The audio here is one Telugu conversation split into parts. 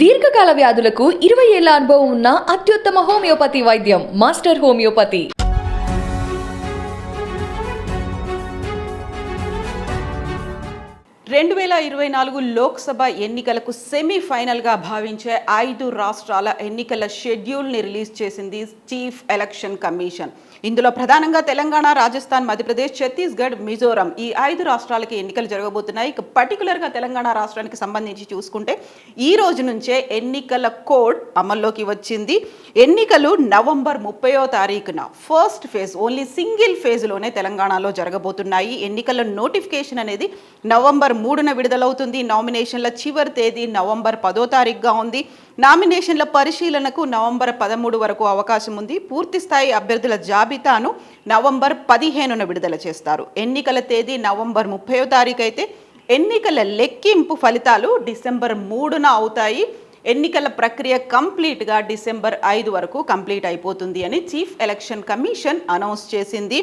దీర్ఘకాల వ్యాధులకు 20 ఏళ్ల అనుభవం ఉన్న అత్యుత్తమ హోమియోపతి వైద్యం మాస్టర్ హోమియోపతి. 2024 లోక్సభ ఎన్నికలకు సెమీఫైనల్గా భావించే 5 రాష్ట్రాల ఎన్నికల షెడ్యూల్ని రిలీజ్ చేసింది చీఫ్ ఎలక్షన్ కమిషన్. ఇందులో ప్రధానంగా తెలంగాణ, రాజస్థాన్, మధ్యప్రదేశ్, ఛత్తీస్గఢ్, మిజోరం ఈ 5 రాష్ట్రాలకి ఎన్నికలు జరగబోతున్నాయి. ఇక పర్టికులర్గా తెలంగాణ రాష్ట్రానికి సంబంధించి చూసుకుంటే ఈ రోజు నుంచే ఎన్నికల కోడ్ అమల్లోకి వచ్చింది. ఎన్నికలు నవంబర్ 30వ తారీఖున ఫస్ట్ ఫేజ్, ఓన్లీ సింగిల్ ఫేజ్లోనే తెలంగాణలో జరగబోతున్నాయి. ఎన్నికల నోటిఫికేషన్ అనేది నవంబర్ 3న విడుదలవుతుంది. నామినేషన్ల చివరి తేదీ నవంబర్ 10వ తారీఖుగా ఉంది. నామినేషన్ల పరిశీలనకు నవంబర్ 13 వరకు అవకాశం ఉంది. పూర్తి స్థాయి అభ్యర్థుల జాబితాను నవంబర్ 15న విడుదల చేస్తారు. ఎన్నికల తేదీ నవంబర్ 30వ తారీఖు అయితే ఎన్నికల లెక్కింపు ఫలితాలు డిసెంబర్ 3న అవుతాయి. ఎన్నికల ప్రక్రియ కంప్లీట్గా డిసెంబర్ 5 వరకు కంప్లీట్ అయిపోతుంది అని చీఫ్ ఎలక్షన్ కమిషన్ అనౌన్స్ చేసింది.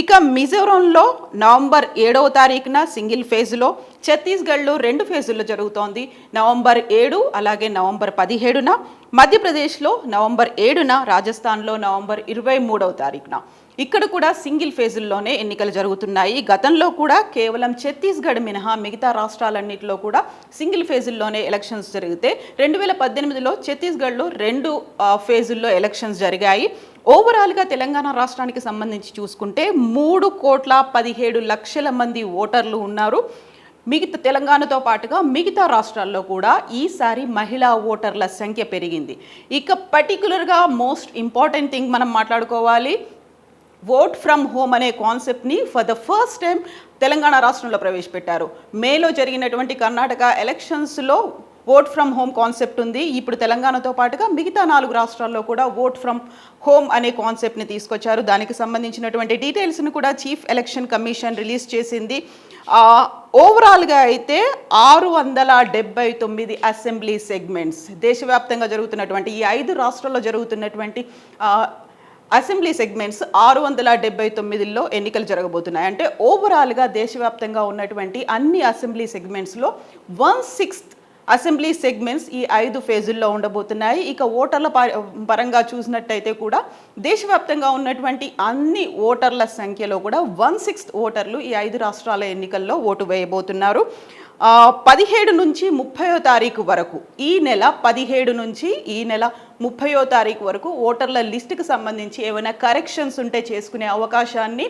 ఇక మిజోరంలో నవంబర్ 7వ తారీఖున సింగిల్ ఫేజ్లో, ఛత్తీస్గఢ్లో 2 ఫేజుల్లో జరుగుతోంది. నవంబర్ 7 అలాగే నవంబర్ 17న, మధ్యప్రదేశ్లో నవంబర్ 7న, రాజస్థాన్లో నవంబర్ 23వ తారీఖున. ఇక్కడ కూడా సింగిల్ ఫేజుల్లోనే ఎన్నికలు జరుగుతున్నాయి. గతంలో కూడా కేవలం ఛత్తీస్గఢ్ మినహా మిగతా రాష్ట్రాలన్నింటిలో కూడా సింగిల్ ఫేజుల్లోనే ఎలక్షన్స్ జరిగితే 2018లో ఛత్తీస్గఢ్లో 2 ఫేజుల్లో ఎలక్షన్స్ జరిగాయి. ఓవరాల్గా తెలంగాణ రాష్ట్రానికి సంబంధించి చూసుకుంటే 3,17,00,000 మంది ఓటర్లు ఉన్నారు. మిగతా తెలంగాణతో పాటుగా మిగతా రాష్ట్రాల్లో కూడా ఈసారి మహిళా ఓటర్ల సంఖ్య పెరిగింది. ఇక పర్టికులర్గా మోస్ట్ ఇంపార్టెంట్ థింగ్ మనం మాట్లాడుకోవాలి, ఓట్ ఫ్రమ్ హోమ్ అనే కాన్సెప్ట్ని for the first time Telangana రాష్ట్రంలో ప్రవేశపెట్టారు. మేలో జరిగినటువంటి కర్ణాటక ఎలక్షన్స్లో ఓట్ ఫ్రమ్ హోమ్ కాన్సెప్ట్ ఉంది. ఇప్పుడు తెలంగాణతో పాటుగా మిగతా 4 రాష్ట్రాల్లో కూడా ఓట్ ఫ్రమ్ హోమ్ అనే కాన్సెప్ట్ని తీసుకొచ్చారు. దానికి సంబంధించినటువంటి డీటెయిల్స్ని కూడా చీఫ్ ఎలక్షన్ కమిషన్ రిలీజ్ చేసింది. ఓవరాల్గా అయితే 679 అసెంబ్లీ సెగ్మెంట్స్ దేశవ్యాప్తంగా జరుగుతున్నటువంటి ఈ 5 రాష్ట్రాల్లో జరుగుతున్నటువంటి అసెంబ్లీ సెగ్మెంట్స్ 679లో ఎన్నికలు జరగబోతున్నాయి. అంటే ఓవరాల్గా దేశవ్యాప్తంగా ఉన్నటువంటి అన్ని అసెంబ్లీ సెగ్మెంట్స్లో 1/6 అసెంబ్లీ సెగ్మెంట్స్ ఈ 5 ఫేజుల్లో ఉండబోతున్నాయి. ఇక ఓటర్ల పరంగా చూసినట్టయితే కూడా దేశవ్యాప్తంగా ఉన్నటువంటి అన్ని ఓటర్ల సంఖ్యలో కూడా 1/6 ఓటర్లు ఈ 5 రాష్ట్రాల ఎన్నికల్లో ఓటు వేయబోతున్నారు. 17 నుంచి 30వ తారీఖు వరకు, ఈ నెల 17 నుంచి ఈ నెల 30వ తారీఖు వరకు ఓటర్ల లిస్టుకు సంబంధించి ఏమైనా కరెక్షన్స్ ఉంటే చేసుకునే అవకాశాన్ని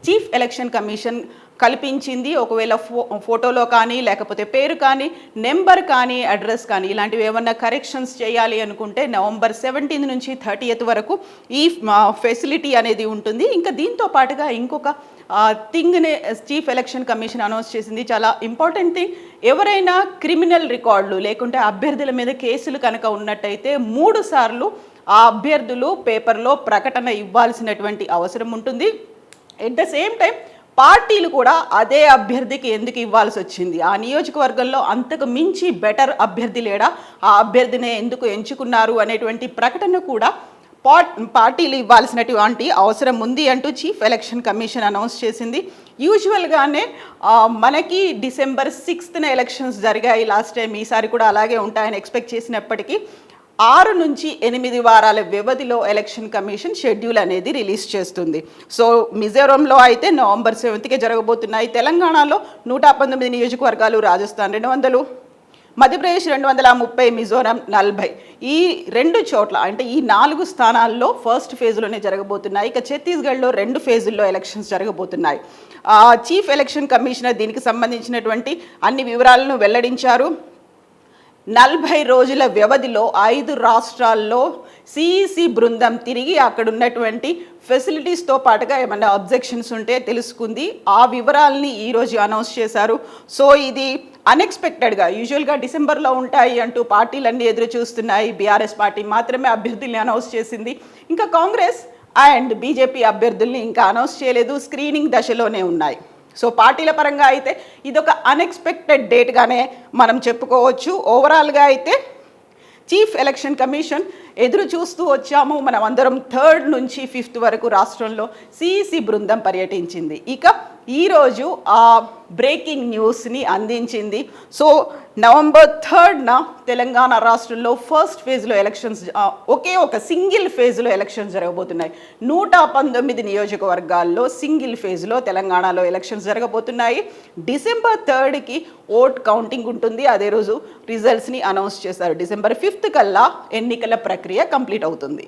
చీఫ్ ఎలక్షన్ కమిషన్ కల్పించింది. ఒకవేళ ఫోటోలో కానీ, లేకపోతే పేరు కానీ, నెంబర్ కానీ, అడ్రస్ కానీ ఇలాంటివి ఏమన్నా కరెక్షన్స్ చేయాలి అనుకుంటే నవంబర్ 17 నుంచి 30th వరకు ఈ ఫెసిలిటీ అనేది ఉంటుంది. ఇంకా దీంతో పాటుగా ఇంకొక థింగ్ని చీఫ్ ఎలక్షన్ కమిషన్ అనౌన్స్ చేసింది, చాలా ఇంపార్టెంట్ థింగ్. ఎవరైనా క్రిమినల్ రికార్డులు లేకుంటే అభ్యర్థుల మీద కేసులు కనుక ఉన్నట్టయితే 3 సార్లు ఆ అభ్యర్థులు పేపర్లో ప్రకటన ఇవ్వాల్సినటువంటి అవసరం ఉంటుంది. ఎట్ ద సేమ్ టైం పార్టీలు కూడా అదే అభ్యర్థికి ఎందుకు ఇవ్వాల్సి వచ్చింది, ఆ నియోజకవర్గంలో అంతకు మించి బెటర్ అభ్యర్థి లేడా, ఆ అభ్యర్థినే ఎందుకు ఎంచుకున్నారు అనేటువంటి ప్రకటన కూడా పార్టీలు ఇవ్వాల్సినటువంటి అవసరం ఉంది అంటూ చీఫ్ ఎలక్షన్ కమిషన్ అనౌన్స్ చేసింది. యూజువల్గానే మనకి డిసెంబర్ 6న ఎలక్షన్స్ జరిగాయి లాస్ట్ టైం, ఈసారి కూడా అలాగే ఉంటాయని ఎక్స్పెక్ట్ చేసినప్పటికీ 6 నుంచి 8 వారాల వ్యవధిలో ఎలక్షన్ కమిషన్ షెడ్యూల్ అనేది రిలీజ్ చేస్తుంది. సో మిజోరంలో అయితే నవంబర్ 7కే జరగబోతున్నాయి. తెలంగాణలో 119 నియోజకవర్గాలు, రాజస్థాన్ 200, మధ్యప్రదేశ్ 230, మిజోరం 40. ఈ 2 చోట్ల అంటే ఈ 4 స్థానాల్లో ఫస్ట్ ఫేజ్లోనే జరగబోతున్నాయి. ఇక ఛత్తీస్గఢ్లో 2 ఫేజుల్లో ఎలక్షన్స్ జరగబోతున్నాయి. చీఫ్ ఎలక్షన్ కమిషనర్ దీనికి సంబంధించినటువంటి అన్ని వివరాలను వెల్లడించారు. 40 రోజుల వ్యవధిలో 5 రాష్ట్రాల్లో సిఈసి బృందం తిరిగి అక్కడ ఉన్నటువంటి ఫెసిలిటీస్తో పాటుగా ఏమన్నా అబ్జెక్షన్స్ ఉంటే తెలుసుకుంది. ఆ వివరాలని ఈరోజు అనౌన్స్ చేశారు. సో ఇది అన్ఎక్స్పెక్టెడ్గా, యూజువల్గా డిసెంబర్లో ఉంటాయి అంటూ పార్టీలన్నీ ఎదురు చూస్తున్నాయి. బీఆర్ఎస్ పార్టీ మాత్రమే అభ్యర్థుల్ని అనౌన్స్ చేసింది. ఇంకా కాంగ్రెస్ అండ్ బీజేపీ అభ్యర్థుల్ని ఇంకా అనౌన్స్ చేయలేదు, స్క్రీనింగ్ దశలోనే ఉన్నాయి. సో పార్టీల పరంగా అయితే ఇదొక అన్ఎక్స్పెక్టెడ్ డేట్గానే మనం చెప్పుకోవచ్చు. ఓవరాల్గా అయితే చీఫ్ ఎలక్షన్ కమిషన్ ఎదురు చూస్తూ వచ్చాము. మనం అందరం 3rd నుంచి 5th వరకు రాష్ట్రంలో సిఈసి బృందం పర్యటించింది. ఇక ఈరోజు ఆ బ్రేకింగ్ న్యూస్ని అందించింది. సో November 3న తెలంగాణ రాష్ట్రంలో ఫస్ట్ ఫేజ్లో ఎలక్షన్స్, ఒకే ఒక సింగిల్ ఫేజ్లో ఎలక్షన్స్ జరగబోతున్నాయి. 119 నియోజకవర్గాల్లో సింగిల్ ఫేజ్లో తెలంగాణలో ఎలక్షన్స్ జరగబోతున్నాయి. December 3కి ఓట్ కౌంటింగ్ ఉంటుంది. అదే రోజు రిజల్ట్స్ని అనౌన్స్ చేశారు. December 5th కల్లా ఎన్నికల ప్రక్రియ కంప్లీట్ అవుతుంది.